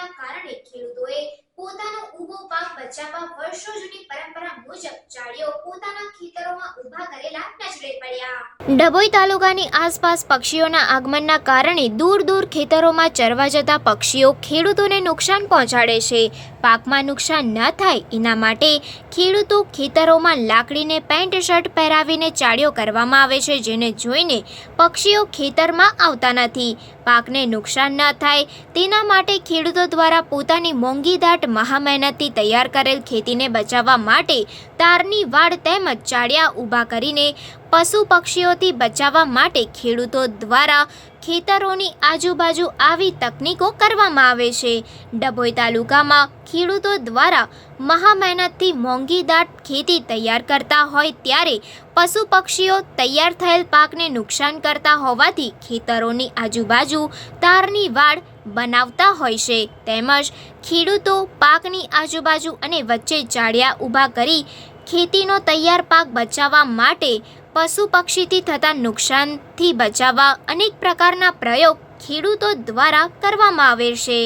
હવામાનના કારણે ખેડૂતોએ પોતાનો ઊભો પાક બચાવવા વર્ષો જૂની પરંપરા મુજબ જાળીઓ પોતાના ખેતરોમાં ઊભા કરેલા નજરે પડ્યા. ડભોઈ તાલુકાની આસપાસ પક્ષીઓના આગમનના કારણે દૂર દૂર ખેતરોમાં ચરવા જતા પક્ષીઓ ખેડૂતોને નુકસાન પહોંચાડે છે. પાકમાં નુકસાન ન થાય એના માટે ખેડૂતો ખેતરોમાં લાકડીને પેન્ટ શર્ટ પહેરાવીને ચાળીઓ કરવામાં આવે છે, જેને જોઈને પક્ષીઓ ખેતરમાં આવતા નથી. પાકને નુકસાન ન થાય તેના માટે ખેડૂતો દ્વારા પોતાની મોંઘી દાટ મહા મહેનતથી તૈયાર કરેલ ખેતીને બચાવવા માટે તારની વાડ તેમજ ચાળિયા ઊભા કરીને પશુ પક્ષીઓથી બચાવવા માટે ખેડૂતો દ્વારા ખેતરોની આજુબાજુ આવી તકનીકો કરવામાં આવે છે. ડભોઈ તાલુકામાં ખેડૂતો દ્વારા મહા મહેનતથી મોંઘી દાટ ખેતી તૈયાર કરતા હોય ત્યારે પશુ પક્ષીઓ તૈયાર થયેલ પાકને નુકસાન કરતા હોવાથી ખેતરોની આજુબાજુ તારની વાડ બનાવતા હોય છે. તેમજ ખેડૂતો પાકની આજુબાજુ અને વચ્ચે ચાળિયા ઊભા કરી ખેતીનો તૈયાર પાક બચાવવા માટે પશુ પક્ષીથી થતા નુકસાનથી બચાવવા અનેક પ્રકારના પ્રયોગ ખેડૂતો દ્વારા કરવામાં આવે છે.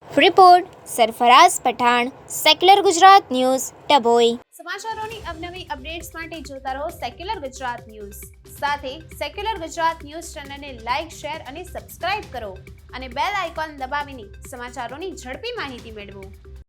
Report Sarfaraz Pathan, secular Gujarat news, Dabhoi. સમાચારોની અવનવી અપડેટ્સ માટે જોતા રહો સેક્યુલર ગુજરાત ન્યૂઝ. સાથે સેક્યુલર ગુજરાત ન્યૂઝ ચેનલને લાઇક, શેર અને સબસ્ક્રાઇબ કરો અને બેલ આઇકોન દબાવીને સમાચારોની ઝડપી માહિતી મેળવો.